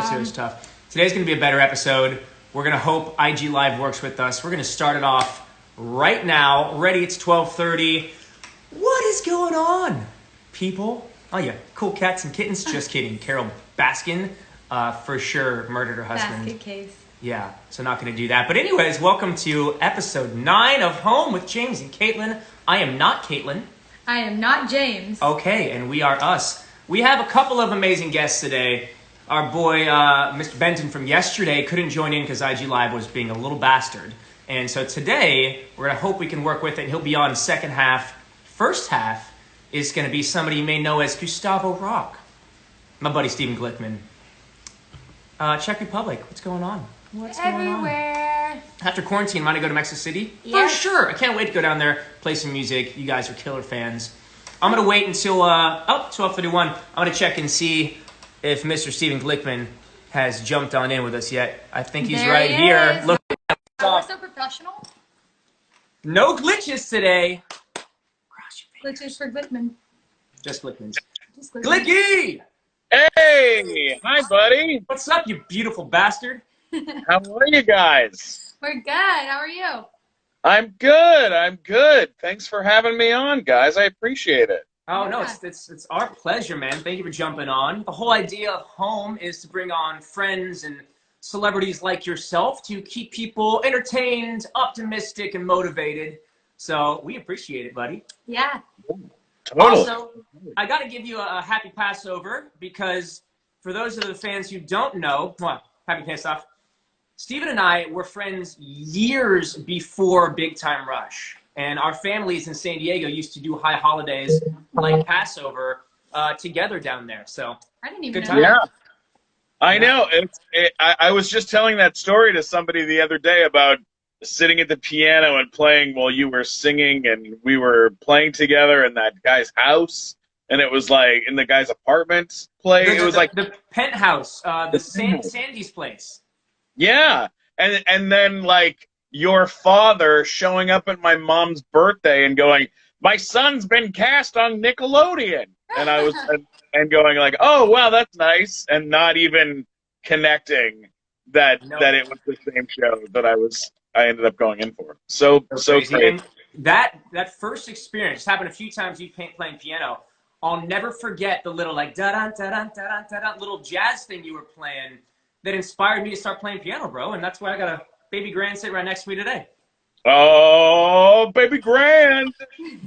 Yesterday's tough. Today's going to be a better episode. We're going to hope IG Live works with us. We're going to start it off right now. Ready? It's 12:30. What is going on, people? Oh, yeah. Cool cats and kittens. Just kidding. Carol Baskin for sure murdered her husband. Basket case. Yeah, so not going to do that. But anyways, welcome to episode 9 of Home with James and Caitlin. I am not Caitlin. I am not James. Okay, and we are us. We have a couple of amazing guests today. Our boy, Mr. Benton from yesterday couldn't join in because IG Live was being a little bastard. And so today, we're going to hope we can work with it, and he'll be on second half. First half is going to be somebody you may know as Gustavo Rock. My buddy Stephen Glickman. Czech Republic, what's going on? What's Everywhere. going on? After quarantine, might I go to Mexico City? Yes. For sure. I can't wait to go down there, play some music. You guys are killer fans. I'm going to wait until 12:31. I'm going to check and see if Mr. Stephen Glickman has jumped on in with us yet. I think he's right here. Look. Oh, we're so professional. No glitches today. Glitches for Glickman. Just Glickman's. Just Glickman. Glicky! Hey! Hi, buddy. What's up, you beautiful bastard? How are you guys? We're good. How are you? I'm good. I'm good. Thanks for having me on, guys. I appreciate it. Oh, no, Yeah. it's our pleasure, man. Thank you for jumping on. The whole idea of Home is to bring on friends and celebrities like yourself to keep people entertained, optimistic, and motivated. So we appreciate it, buddy. Yeah. Totally. Also, I got to give you a happy Passover because for those of the fans who don't know, well, happy Pesach. Stephen and I were friends years before Big Time Rush. And our families in San Diego used to do high holidays like Passover together down there. So I didn't even good know. time. Yeah. I know. I was just telling that story to somebody the other day about sitting at the piano and playing while you were singing, and we were playing together in that guy's house, and it was like in the guy's apartment place. It was like the penthouse, Sandy's place. Yeah, and then like your father showing up at my mom's birthday and going, "My son's been cast on Nickelodeon," and I was and going like, "Oh wow, that's nice," and not even connecting that it was the same show that I ended up going in for. So crazy. great. And that first experience happened a few times. You playing piano. I'll never forget the little like da da da da da da little jazz thing you were playing that inspired me to start playing piano, bro. And that's why I got a baby grand sitting right next to me today. Oh, baby grand.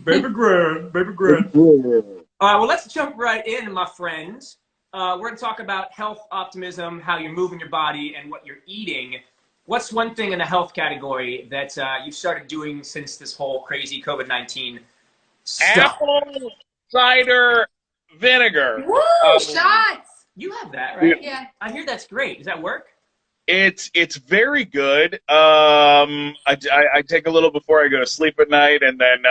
Baby grand. All right, well, let's jump right in, my friends. We're going to talk about health optimism, how you're moving your body, and what you're eating. What's one thing in the health category that you've started doing since this whole crazy COVID-19 stuff? Apple cider vinegar. Woo! Shots! You have that, right? Yeah. I hear that's great. Does that work? It's very good. I take a little before I go to sleep at night, and then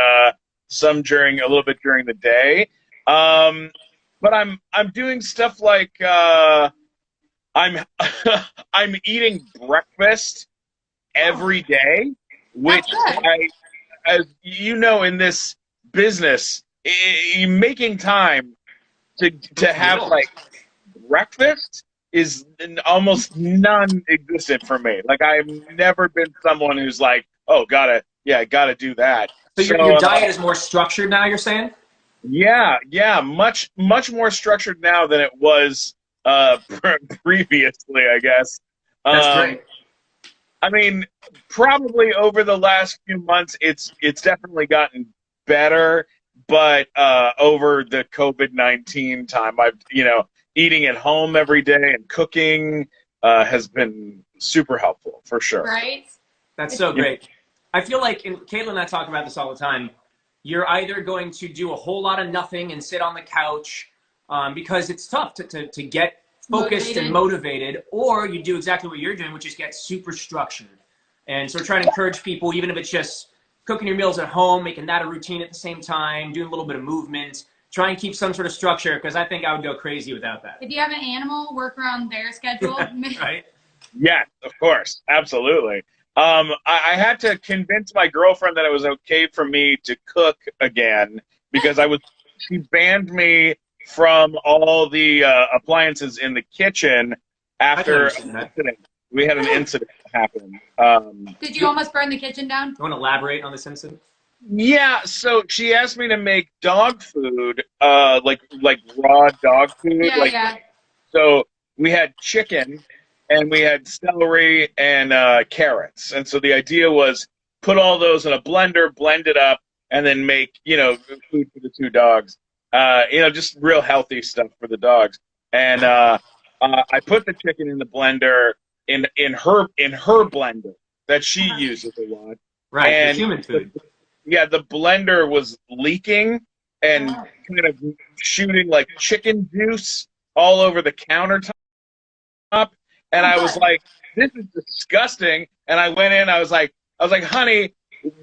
some a little bit during the day. But I'm doing stuff like I'm I'm eating breakfast every day, which as you know, in this business, making time to have like breakfast is almost non-existent for me. Like I've never been someone who's like, oh, gotta do that. So your diet is more structured now, you're saying? Yeah, much more structured now than it was previously, I guess. That's great. I mean, probably over the last few months, it's definitely gotten better. But over the COVID-19 time, I've eating at home every day and cooking has been super helpful for sure. Right? That's so great. I feel like, and Caitlin and I talk about this all the time, you're either going to do a whole lot of nothing and sit on the couch because it's tough to get focused and motivated, or you do exactly what you're doing, which is get super structured. And so we're trying to encourage people, even if it's just cooking your meals at home, making that a routine at the same time, doing a little bit of movement, try and keep some sort of structure, because I think I would go crazy without that. If you have an animal, work around their schedule. Right? Yes, of course. Absolutely. I had to convince my girlfriend that it was okay for me to cook again because she banned me from all the appliances in the kitchen after understand that. we had an incident happen. Did you almost burn the kitchen down? You want to elaborate on this incident? Yeah, so she asked me to make dog food, like raw dog food. Yeah, yeah. So we had chicken and we had celery and carrots. And so the idea was put all those in a blender, blend it up, and then make, food for the two dogs. Just real healthy stuff for the dogs. And I put the chicken in the blender in her blender that she uses a lot. Right, and human food. the blender was leaking and kind of shooting like chicken juice all over the countertop. And I was like, this is disgusting. And I went in, I was like, honey,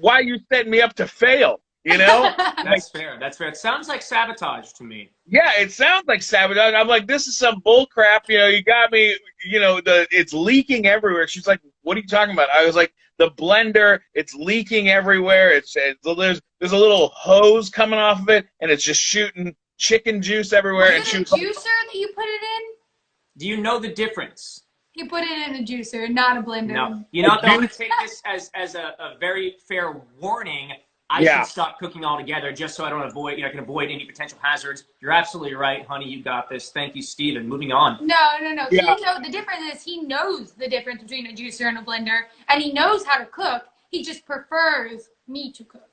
why are you setting me up to fail? That's fair. That's fair. It sounds like sabotage to me. Yeah, it sounds like sabotage. I'm like, this is some bull crap. You got me, it's leaking everywhere. She's like, what are you talking about? I was like, the blender, it's leaking everywhere. There's a little hose coming off of it, and it's just shooting chicken juice everywhere. Was it a juicer that you put it in? Do you know the difference? You put it in a juicer, not a blender. No. I'm going to take this as a very fair warning. I should stop cooking altogether just so I can avoid any potential hazards. You're absolutely right, honey. You got this. Thank you, Stephen. Moving on. No. Yeah. The difference is he knows the difference between a juicer and a blender, and he knows how to cook. He just prefers me to cook.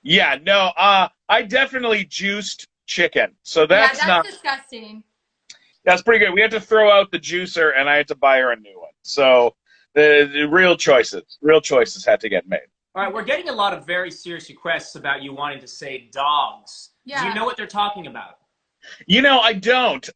Yeah, no, I definitely juiced chicken. So that's disgusting. That's pretty good. We had to throw out the juicer, and I had to buy her a new one. So the real choices had to get made. All right, we're getting a lot of very serious requests about you wanting to say dogs. Yeah. Do you know what they're talking about? I don't.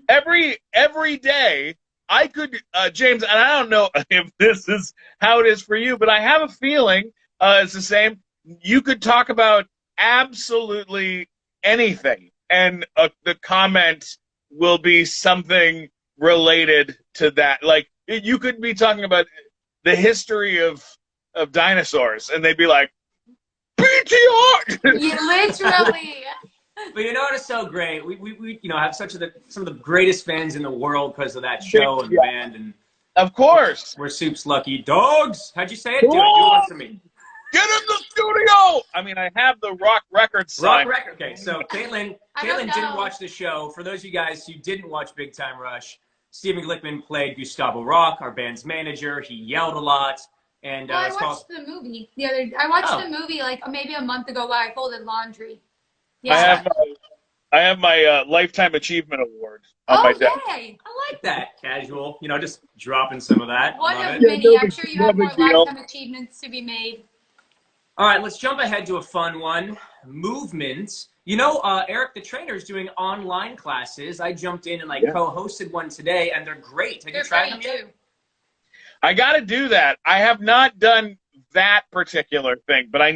Every day, I could, James, and I don't know if this is how it is for you, but I have a feeling it's the same. You could talk about absolutely anything, and the comment will be something related to that. Like, you could be talking about the history of dinosaurs, and they'd be like, PTR! Literally. But you know what is so great? We have some of the greatest fans in the world because of that show and band. And of course. We're Soup's lucky dogs. How'd you say it? Do it for me. Get in the studio! I mean, I have the rock record sign. Rock record. Okay, so Caitlin didn't watch the show. For those of you guys who didn't watch Big Time Rush, Stephen Glickman played Gustavo Rock, our band's manager. He yelled a lot. And I watched the movie the other. I watched the movie like maybe a month ago while I folded laundry. Yeah. I have my Lifetime Achievement Award on my desk. Yay. I like that. Casual. Just dropping some of that. One of many. I'm sure you have more Lifetime achievements to be made. All right, let's jump ahead to a fun one. Movement. Eric the trainer is doing online classes. I jumped in and co-hosted one today, and they're great. Have you tried them yet? I got to do that. I have not done that particular thing, but I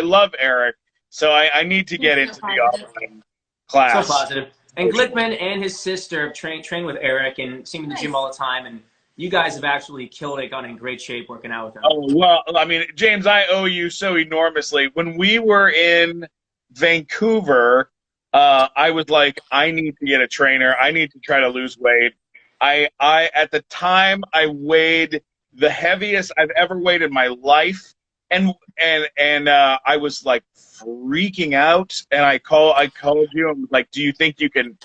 love Eric, so I need to get into the online class. So positive. And Glickman and his sister train with Eric and sing in the gym all the time, and you guys have actually killed it, gotten in great shape working out with them. Oh, well, I mean, James, I owe you so enormously. When we were in Vancouver, I was like, I need to get a trainer. I need to try to lose weight. I at the time, I weighed the heaviest I've ever weighed in my life, and I was like freaking out. And I called you and was like, do you think you can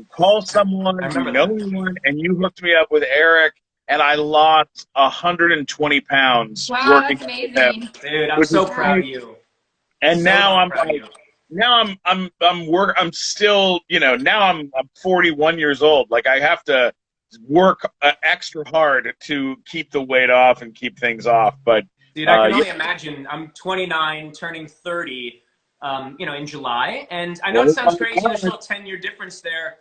call someone? Do you know anyone? And you hooked me up with Eric, and I lost 120 pounds. Wow, that's amazing, dude! I'm so proud of you. And now I'm still, now I'm 41 years old. Like, I have to work extra hard to keep the weight off and keep things off. But dude, I can only imagine. I'm 29, turning 30, in July, and I know it sounds crazy. There's still a 10-year difference there,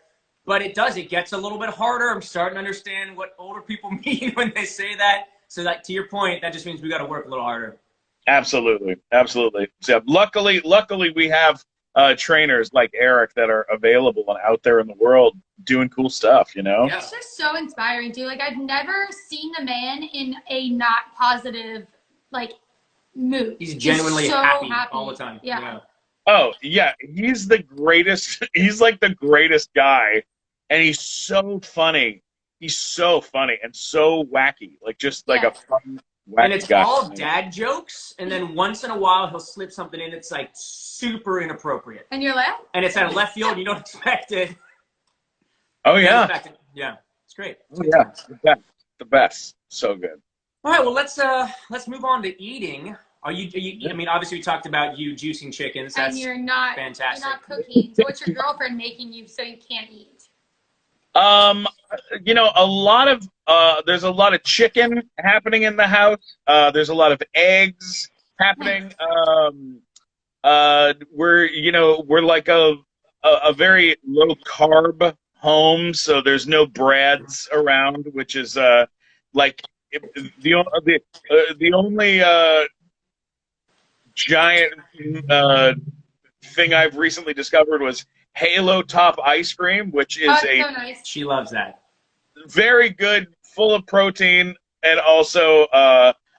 but it gets a little bit harder. I'm starting to understand what older people mean when they say that. So, to your point, that just means we got to work a little harder. Absolutely. So luckily we have trainers like Eric that are available and out there in the world doing cool stuff, Yeah. It's just so inspiring too. Like, I've never seen a man in a not positive mood. He's genuinely happy all the time. Yeah. Oh, yeah, he's the greatest. He's like the greatest guy, and he's so funny. He's so funny and so wacky, like just like a Yes. fun, And wacky it's guy. all dad jokes, and then once in a while he'll slip something in that's like super inappropriate. And you're like, And it's out of left field, and you don't expect it. Oh You don't yeah, expect it. Yeah, it's great. It's oh good yeah, times. the best, so good. All right, well let's move on to eating. Are you? I mean, obviously we talked about you juicing chickens. That's and you're not fantastic. You're not cooking. So what's your girlfriend making you so you can't eat? You know, there's a lot of chicken happening in the house. There's a lot of eggs happening. We're like a very low carb home, so there's no breads around, which is like the only giant thing I've recently discovered was Halo Top ice cream, which is So nice. She loves that. very good, full of protein, and also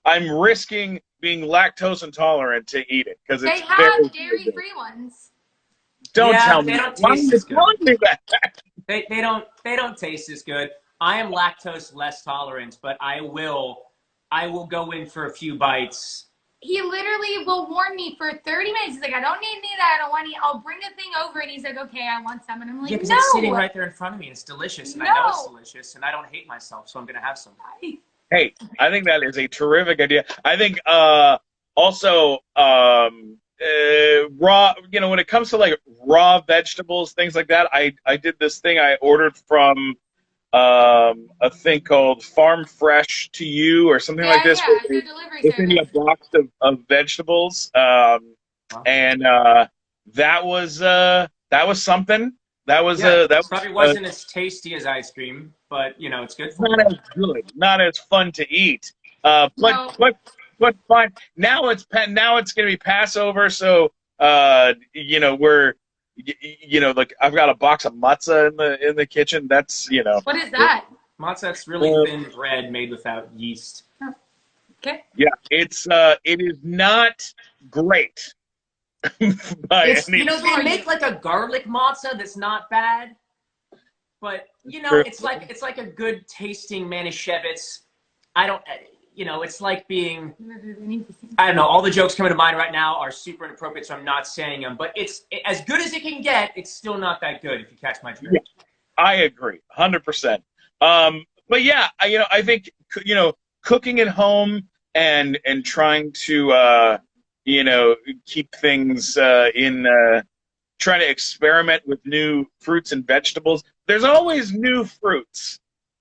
I'm risking being lactose intolerant to eat it because They it's have very dairy-free ones. Don't Yeah, tell they me. don't Why taste are you as good. telling me that? They don't taste as good. I am lactose less tolerant, but I will go in for a few bites. He literally will warn me for 30 minutes. He's like, I don't need any of that. I don't want any. I'll bring the thing over. And he's like, okay, I want some. And I'm like, Yeah, because no. it's sitting right there in front of me, and it's delicious, and I know it's No. delicious, and I don't hate myself, so I'm gonna have some. Hey, I think that is a terrific idea. I think also raw, you know, when it comes to like raw vegetables, things like that, I did this thing I ordered from a thing called Farm Fresh to You or something like this. Yeah, where it's a delivery they send you a service. box of vegetables. And that was something. That was Yeah, that was probably wasn't as tasty as ice cream, but you know, it's good for not you. as good, not as fun to eat. But No. but fine. Now it's going to be Passover, so you know you know, like I've got a box of matzah in the kitchen. That's, you know. What is that? Matzah's really thin bread made without yeast. Okay. Yeah, it is not great. By It's, any you know, they make like a garlic matzah that's not bad, but you know, it's like a good tasting manischewitz. I don't, you know, it's like being, I don't know. All the jokes coming to mind right now are super inappropriate, so I'm not saying them. But it's as good as it can get. It's still not that good, if you catch my drift. Yeah, I agree, 100%. But yeah, you know, I think, you know, cooking at home and trying to you know, keep things trying to experiment with new fruits and vegetables. There's always new fruits.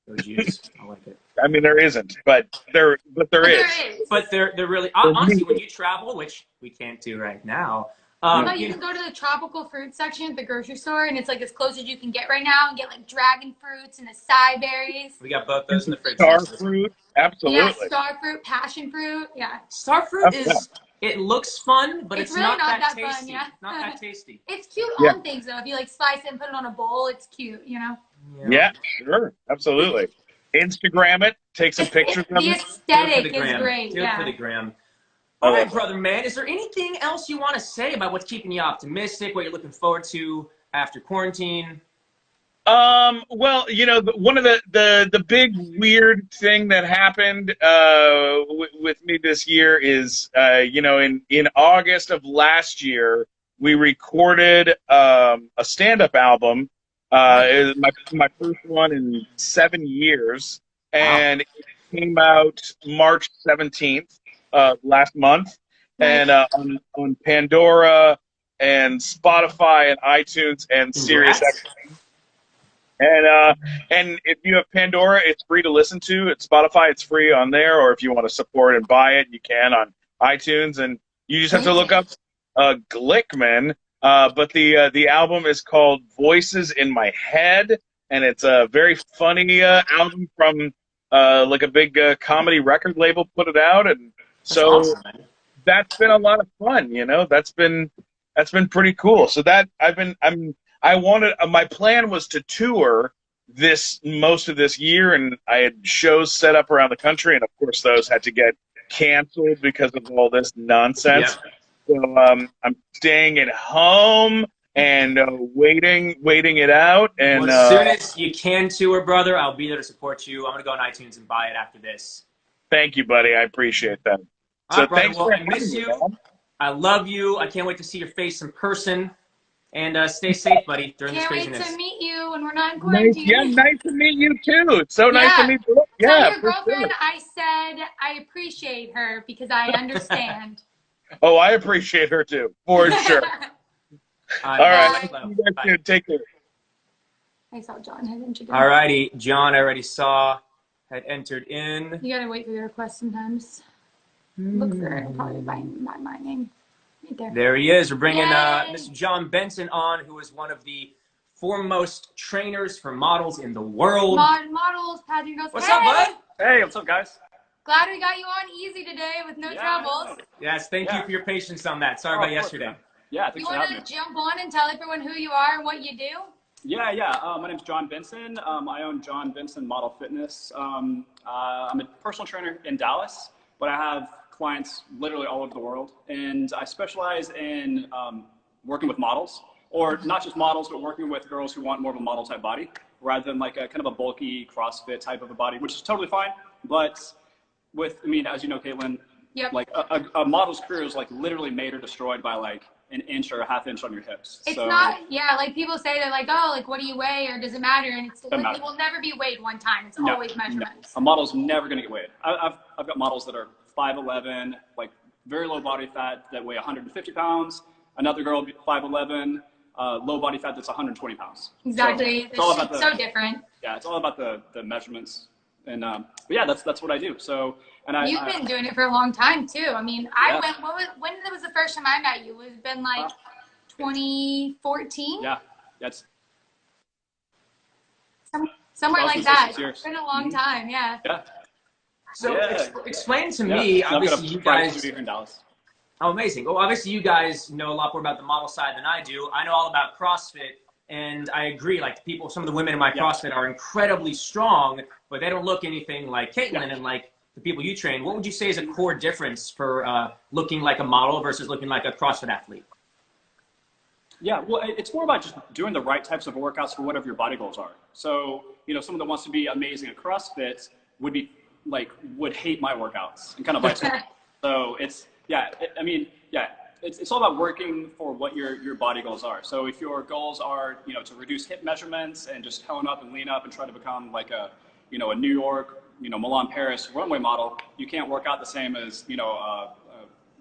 Those juice, I like it. I mean, there isn't, but there is. But they're really honestly, when you travel, which we can't do right now. No, you can go to the tropical fruit section at the grocery store, and it's like as close as you can get right now, and get like dragon fruits and acai berries. We got both those in the fridge. Star fruit, absolutely. Yeah, star fruit, passion fruit. Yeah. Star fruit is. It looks fun, but it's really not that fun, tasty. yeah. Not that tasty. It's cute Yeah. on things though. If you like slice it and put it on a bowl, it's cute. You know. Yeah, sure, absolutely. Instagram it, take some pictures of The it. aesthetic is great. Do it Yeah. for the gram. All right, brother man. Is there anything else you want to say about what's keeping you optimistic? What you're looking forward to after quarantine? Well, you know, one of the big weird thing that happened with me this year is, you know, in August of last year, we recorded a stand-up album. It was my first one in 7 years, and it came out March 17th last month, and on Pandora and Spotify and iTunes and SiriusXM. And if you have Pandora, it's free to listen to. At Spotify, it's free on there. Or if you want to support and buy it, you can on iTunes. And you just have to look up Glickman. But the album is called Voices in My Head, and it's a very funny album from like a big comedy record label put it out, and so awesome, that's been a lot of fun. You know, that's been pretty cool. So that my plan was to tour most of this year, and I had shows set up around the country, and of course those had to get canceled because of all this nonsense. So I'm staying at home and waiting it out. And Well, as soon as you can tour, brother, I'll be there to support you. I'm going to go on iTunes and buy it after this. thank you, buddy. I appreciate that. All So right, brother. thanks Well, for I miss having me, you. man. I love you. I can't wait to see your face in person. And stay safe, buddy, during this Can't wait craziness. to meet you when we're not in Nice, quarantine. yeah, nice to meet you too. It's so nice to Yeah. meet you. Tell Yeah, your for girlfriend sure. I said I appreciate her because I understand. Oh, I appreciate her too, for sure. All right, Bye. you guys soon. Take care. I saw John had entered in. All righty. John, I already saw, had entered in. You gotta wait for the request sometimes. Look for it, probably by my name. Right there. There he is. We're bringing Yay. Mr. John Benton on, who is one of the foremost trainers for models in the world. Models, pageant girls. What's hey! up, bud? Hey, what's up, guys? Glad we got you on easy today with no troubles. Yes, thank you for your patience on that. Sorry Oh, about of course, yesterday. man. Yeah, You thanks for want having to me. jump on and tell everyone who you are and what you do? Yeah. My name's John Benson. I own John Benson Model Fitness. I'm a personal trainer in Dallas, but I have clients literally all over the world. And I specialize in working with models, or not just models, but working with girls who want more of a model type body rather than like a kind of a bulky CrossFit type of a body, which is totally fine. But as you know, Caitlin, Yep. like a model's career is like literally made or destroyed by like an inch or a half inch on your hips. It's so, not, like people say, they're like, oh, like what do you weigh or does it matter? And it's like, matter. it will never be weighed one time. It's No, always measurements. A model's never going to get weighed. I've got models that are 5'11", like very low body fat that weigh 150 pounds. Another girl, 5'11", low body fat that's 120 pounds. Exactly. So it's all about so different. Yeah, it's all about the measurements. And but yeah, that's what I do. So You've been doing it for a long time too. I mean, when was the first time I met you? It's been like 2014. Yeah, that's somewhere like that. 6 years. It's been a long time. Yeah. Yeah. So Yeah. explain to Yeah. me, So I've got obviously a you private guys, studio in Dallas. oh, amazing. Well, obviously you guys know a lot more about the model side than I do. I know all about CrossFit, and I agree, like some of the women in my CrossFit are incredibly strong, but they don't look anything like Caitlin and like the people you train. What would you say is a core difference for looking like a model versus looking like a CrossFit athlete? Yeah, well, it's more about just doing the right types of workouts for whatever your body goals are. So, someone that wants to be amazing at CrossFit would hate my workouts and kind of vice versa. So it's all about working for what your body goals are. So if your goals are, to reduce hip measurements and just tone up and lean up and try to become like a New York, Milan, Paris runway model, you can't work out the same as, a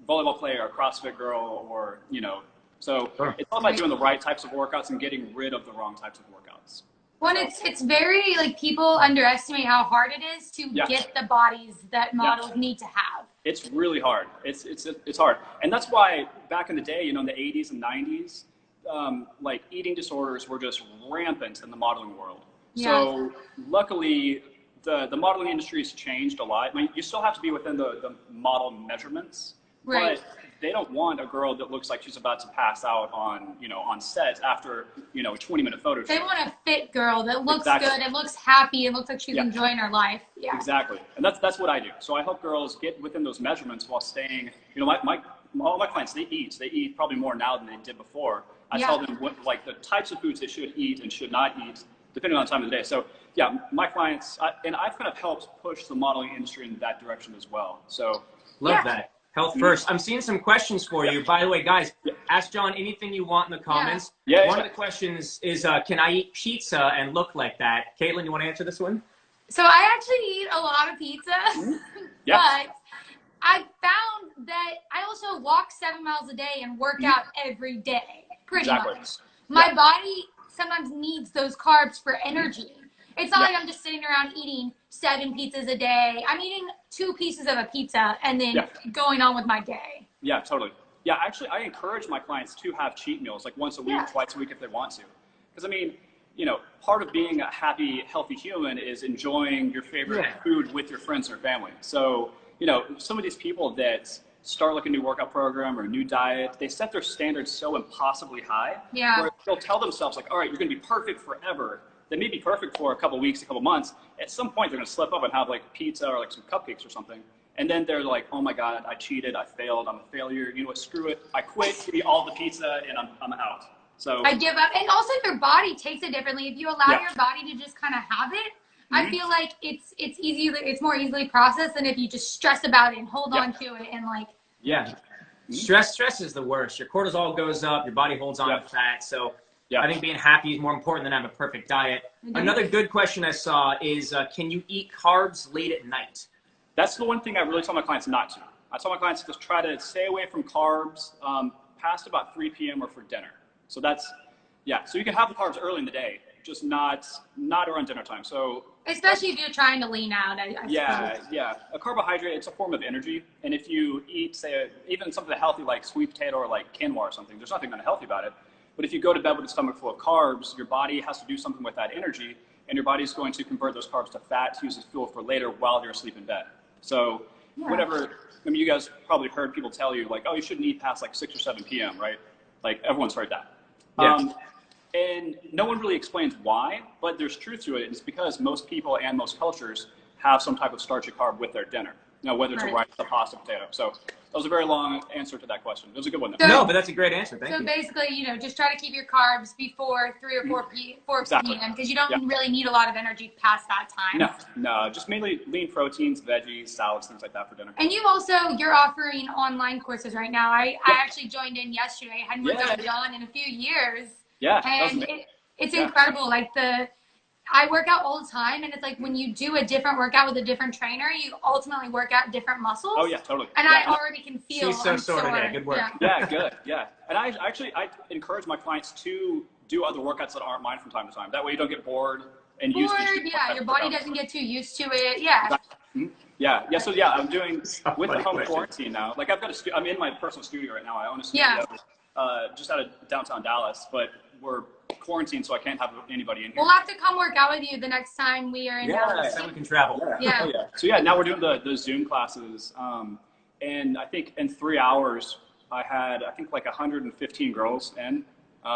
volleyball player, a CrossFit girl, or, so it's all about doing the right types of workouts and getting rid of the wrong types of workouts. Well, it's very, like, people underestimate how hard it is to get the bodies that models need to have. It's really hard. It's hard. And that's why back in the day, in the 80s and 90s, like eating disorders were just rampant in the modeling world. Yeah. So luckily, the modeling industry has changed a lot. I mean, you still have to be within the model measurements, right? But they don't want a girl that looks like she's about to pass out on set after, a 20-minute photo shoot. They want a fit girl that looks Exactly. good and looks happy and looks like she's enjoying her life. Yeah. Exactly. And that's what I do. So I help girls get within those measurements while staying, all my clients, they eat probably more now than they did before. I tell them what, like, the types of foods they should eat and should not eat, depending on the time of the day. So yeah, my clients, and I've kind of helped push the modeling industry in that direction as well. So Love that. Health first. I'm seeing some questions for you. By the way, guys, ask John anything you want in the comments. One of the questions is, can I eat pizza and look like that? Caitlin, you want to answer this one? So I actually eat a lot of pizza, but I found that I also walk 7 miles a day and work out every day, pretty much. My body sometimes needs those carbs for energy. It's not like I'm just sitting around eating 7 pizzas a day. I'm eating 2 pieces of a pizza and then going on with my day. Yeah, totally. Yeah, actually, I encourage my clients to have cheat meals, like once a week, twice a week if they want to. Because, I mean, part of being a happy, healthy human is enjoying your favorite food with your friends or family. So, some of these people that start like a new workout program or a new diet, they set their standards so impossibly high. Yeah. Where they'll tell themselves, like, all right, you're going to be perfect forever. They may be perfect for a couple weeks, a couple months. At some point, they're going to slip up and have like pizza or like some cupcakes or something. And then they're like, oh my God, I cheated, I failed, I'm a failure. You know what, screw it. I quit, give me all the pizza, and I'm out. So I give up. And also your body takes it differently. If you allow your body to just kind of have it, I feel like it's more easily processed than if you just stress about it and hold on to it and like. Yeah. Stress is the worst. Your cortisol goes up, your body holds on to fat. So I think being happy is more important than having a perfect diet. Another good question I saw is, can you eat carbs late at night? That's the one thing I really tell my clients not to. I tell my clients to try to stay away from carbs past about 3 p.m. or for dinner. So that's, so you can have the carbs early in the day, just not around dinner time. So especially if you're trying to lean out. I suppose. A carbohydrate, it's a form of energy. And if you eat, say, even something healthy like sweet potato or like quinoa or something, there's nothing unhealthy about it. But if you go to bed with a stomach full of carbs, your body has to do something with that energy, and your body's going to convert those carbs to fat to use as fuel for later while you're asleep in bed. So whatever, I mean, you guys probably heard people tell you like, oh, you shouldn't eat past like 6 or 7 p.m., right? Like everyone's heard that. And no one really explains why, but there's truth to it. It's because most people and most cultures have some type of starchy carb with their dinner. You know, whether it's a rice, a pasta, potato. So that was a very long answer to that question. It was a good one, though. No, but that's a great answer. Thank you. So basically, you know, just try to keep your carbs before 3 or 4 p.m. because you don't really need a lot of energy past that time. No, just mainly lean proteins, veggies, salads, things like that for dinner. And you're offering online courses right now. I actually joined in yesterday. I hadn't worked out with John in a few years. And it's incredible. Like I work out all the time, and it's like when you do a different workout with a different trainer, you ultimately work out different muscles. Oh yeah, totally. And I already can feel. She's so sore today. Good work. Yeah, good. Yeah, and I encourage my clients to do other workouts that aren't mine from time to time. That way you don't get bored and used to. Your body doesn't get too used to it. Yeah. So I'm doing with the home quarantine now. Like I'm in my personal studio right now. I own a studio just out of downtown Dallas, but we're quarantined, so I can't have anybody in here. We'll have to come work out with you the next time we are in Dallas. Then we can travel. So now we're doing the Zoom classes, and I think in 3 hours I had like 115 girls in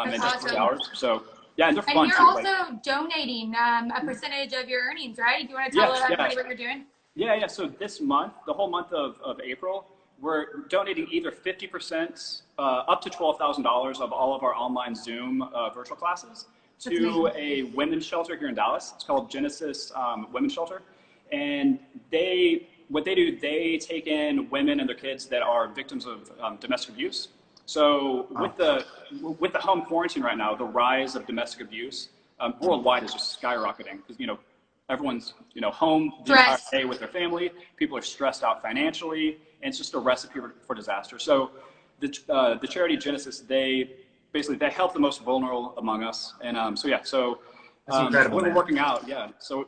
just 3 hours. So and they're fun. And you're also donating a percentage of your earnings, right? Do you want to tell everybody what you're doing? So this month, the whole month of April, we're donating either 50% up to $12,000 of all of our online Zoom virtual classes to a women's shelter here in Dallas. It's called Genesis Women's Shelter. And they take in women and their kids that are victims of domestic abuse. So with the home quarantine right now, the rise of domestic abuse worldwide is just skyrocketing because, everyone's, home the entire day with their family. People are stressed out financially, and it's just a recipe for disaster. So the charity Genesis, they help the most vulnerable among us. And that's incredible, when we're working out, so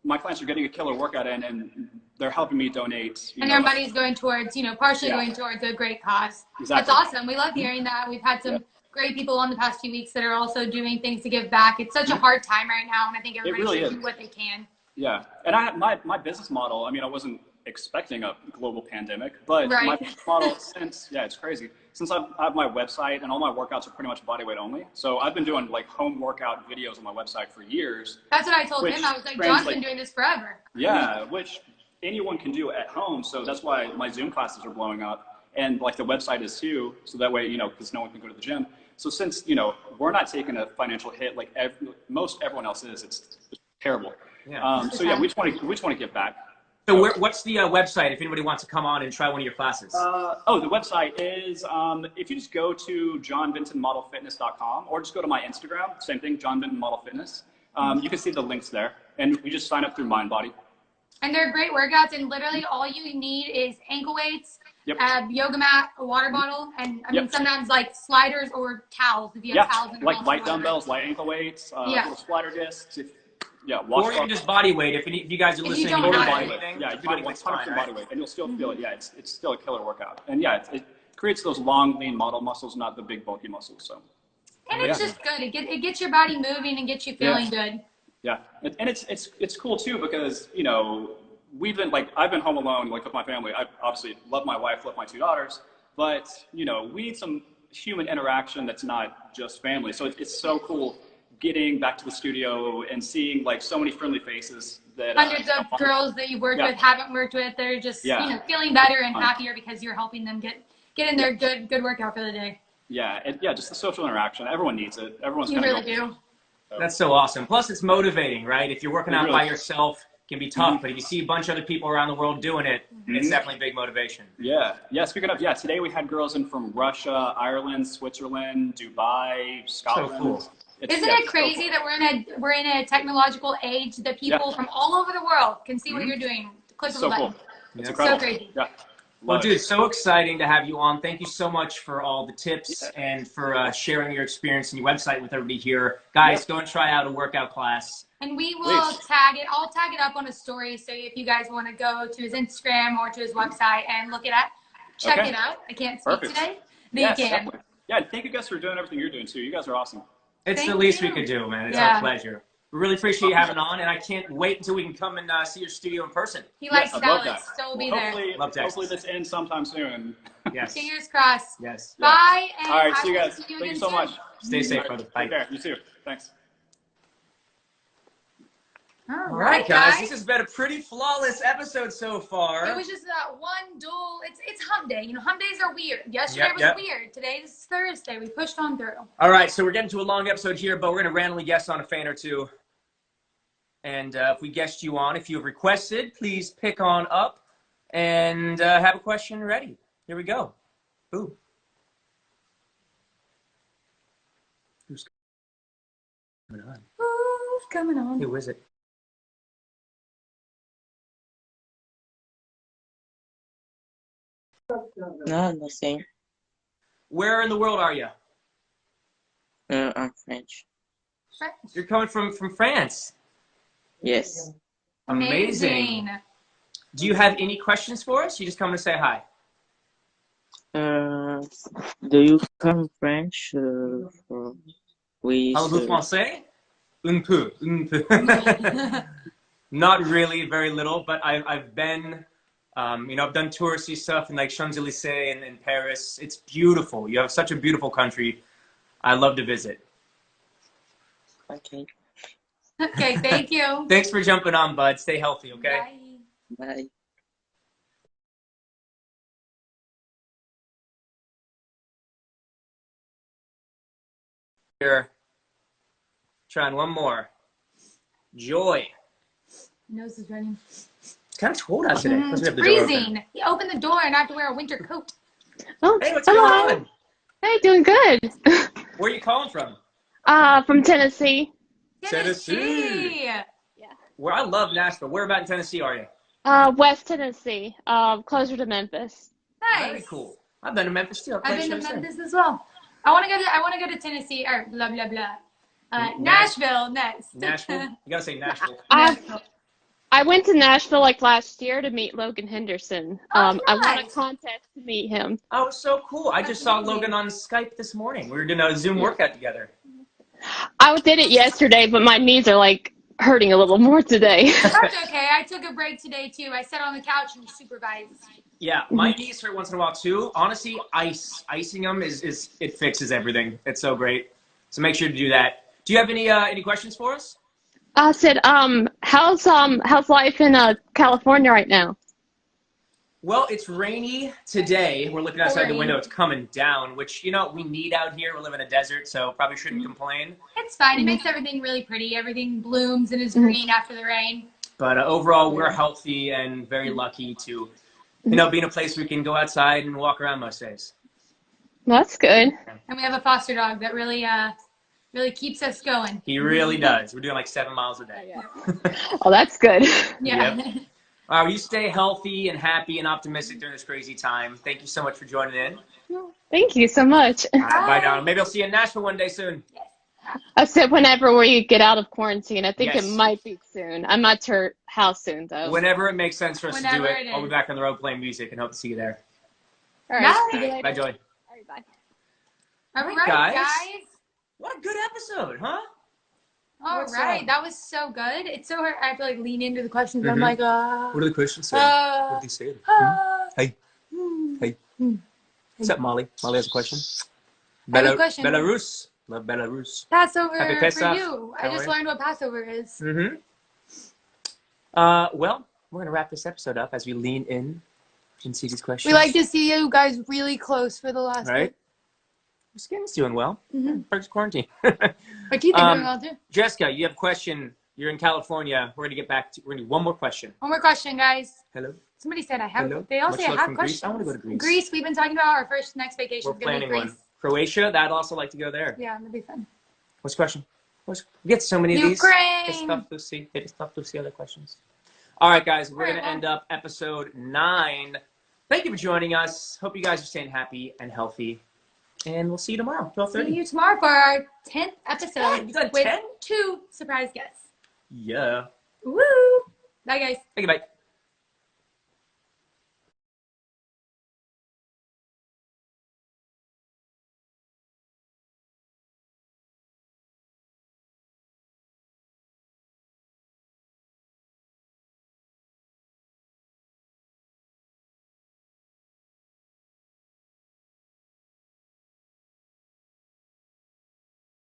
my clients are getting a killer workout in, and they're helping me donate. And their money's going towards, partially going towards a great cause. Exactly. That's awesome. We love hearing that. We've had some great people on the past few weeks that are also doing things to give back. It's such a hard time right now, and I think everybody should do what they can. Yeah, and my business model, I wasn't expecting a global pandemic, but my business model it's crazy. Since I have my website and all my workouts are pretty much body weight only, so I've been doing like home workout videos on my website for years. That's what I told him. I was like, John's been doing this forever. Yeah, which anyone can do at home, so that's why my Zoom classes are blowing up, and like the website is too, so that way, because no one can go to the gym. So since, we're not taking a financial hit like most everyone else is, it's terrible. Yeah. We just want to give back. So what's the website if anybody wants to come on and try one of your classes? The website is, if you just go to johnbentonmodelfitness.com or just go to my Instagram, same thing, John Benton Model Fitness. You can see the links there, and we just sign up through MindBody. And they're great workouts, and literally all you need is ankle weights, yoga mat, a water bottle, and sometimes like sliders or towels if you have towels. Like light dumbbells, light ankle weights, little slider discs. Or even just body weight. If you guys are listening, you don't have anything. You can do 100% body weight, and you'll still feel it. It's still a killer workout. And it creates those long, lean model muscles, not the big, bulky muscles. So. And it's just good. It gets your body moving and gets you feeling good. Yeah, and it's cool too because I've been home alone with my family. I obviously love my wife, love my 2 daughters, but we need some human interaction that's not just family. So it's so cool getting back to the studio and seeing like so many friendly faces that hundreds of girls that you've worked with, haven't worked with, they're just you know, feeling better and happier because you're helping them get in their good workout for the day. Yeah, and just the social interaction. Everyone needs it. Everyone's you really do. That's so awesome. Plus, it's motivating, right? If you're working out by yourself, it can be tough. But if you see a bunch of other people around the world doing it, it's definitely big motivation. Yeah. Speaking of, today we had girls in from Russia, Ireland, Switzerland, Dubai, Scotland. So cool. Isn't it crazy that we're in a technological age that people from all over the world can see what you're doing? Click of a button. Cool. It's incredible. So crazy. Yeah. Well, dude, so exciting to have you on. Thank you so much for all the tips and for sharing your experience and your website with everybody here. Guys, go and try out a workout class. And we will tag it. I'll tag it up on a story. So if you guys want to go to his Instagram or to his website and look it up, check it out. I can't speak today. But you can. Definitely. Yeah, thank you guys for doing everything you're doing too. You guys are awesome. It's the least we could do, man. It's our pleasure. We really appreciate you having on, and I can't wait until we can come and see your studio in person. He likes Dallas, so we'll be there. Hopefully this ends sometime soon. Yes. Fingers crossed. Yes. Bye. And all right, see you guys. Thank you so much. Stay safe, brother. Bye. Take care. You too. Thanks. All right, guys. This has been a pretty flawless episode so far. It was just that one duel. It's hump day. You know, hump days are weird. Yesterday was weird. Today is Thursday. We pushed on through. All right, so we're getting to a long episode here, but we're going to randomly guess on a fan or two. And if we guessed you on, if you have requested, please pick on up and have a question ready. Here we go. Ooh. Who's coming on? Who's coming on? Who is it? No, nothing. Where in the world are you? I'm French. French. You're coming from France. Yes. Amazing. Do you have any questions for us? You just come to say hi. Do you come French? Parlez-vous français? Un peu. Not really, very little, but I've been, you know, I've done touristy stuff in like Champs-Élysées and in Paris. It's beautiful. You have such a beautiful country. I love to visit. Okay. Okay, thank you. Thanks for jumping on, bud. Stay healthy, okay? Bye. Bye. Here. Trying one more. Joy. Nose is running. It's kind of cold out today. It's freezing. You open the door and I have to wear a winter coat. Oh, hey, what's going on? Hey, doing good. Where are you calling from? From Tennessee. Tennessee. Yeah. Where I love Nashville. Where about in Tennessee are you? West Tennessee. Closer to Memphis. Nice. Very cool. I've been to Memphis too. I've been to Memphis as well. I want to go to Tennessee or blah blah blah. Nashville next. Nashville. You gotta say Nashville. I went to Nashville like last year to meet Logan Henderson. Nice. I won a contest to meet him. Oh, so cool. I just saw Logan on Skype this morning. We were doing a Zoom workout together. I did it yesterday, but my knees are like hurting a little more today. That's okay. I took a break today too. I sat on the couch and supervised. Yeah, my knees hurt once in a while too. Honestly, icing them it fixes everything. It's so great. So make sure to do that. Do you have any questions for us? I said, how's life in California right now? Well, it's rainy today. We're looking outside the window. It's coming down, which, you know, we need out here. We live in a desert, so probably shouldn't complain. It's fine. It makes everything really pretty. Everything blooms and is green after the rain. But overall, we're healthy and very lucky to, you know, be in a place we can go outside and walk around most days. That's good. And we have a foster dog that really keeps us going. He really does. We're doing like 7 miles a day. Oh, that's good. Yeah. Yep. All right, you stay healthy and happy and optimistic during this crazy time. Thank you so much for joining in. Thank you so much. All right, bye, Donald. Maybe I'll see you in Nashville one day soon. I said whenever we get out of quarantine. I think it might be soon. I'm not sure how soon, though. Whenever it makes sense for us to do it, I'll be back on the road playing music and hope to see you there. All right. See you later. Bye, Joy. All right, bye. All right, guys. What a good episode, huh? All right. That was so good. It's so hard. I have to like lean into the questions. I'm like, What are the questions saying? What are they saying? Hey. Hey. What's up, Molly? Molly has a question. I have a question. Belarus. Love Belarus. Passover Happy for Pesach. you. I How just are you? learned what Passover is. Mm-hmm. Well, we're gonna wrap this episode up as we lean in and see these questions. We like to see you guys really close for the last right? bit. Your skin's doing well. Mm-hmm. First quarantine. My teeth are doing well too. Jessica, you have a question. You're in California. We're gonna get back to. We're gonna do one more question. One more question, guys. Hello. Somebody said I have. Hello? They all Much say I love have from questions. Greece. I want to go to Greece. Greece. We've been talking about our next vacation. We're Is gonna be planning Greece. one. Croatia. I'd also like to go there. Yeah, that'd be fun. What's the question? We get so many of these. Ukraine. It's tough to see. It's tough to see other questions. All right, guys. We're gonna end up episode 9. Thank you for joining us. Hope you guys are staying happy and healthy. And we'll see you tomorrow, 12:30. See you tomorrow for our 10th episode. Yeah, you got with 10? 2 surprise guests. Yeah. Woo! Bye, guys. Thank you, bye.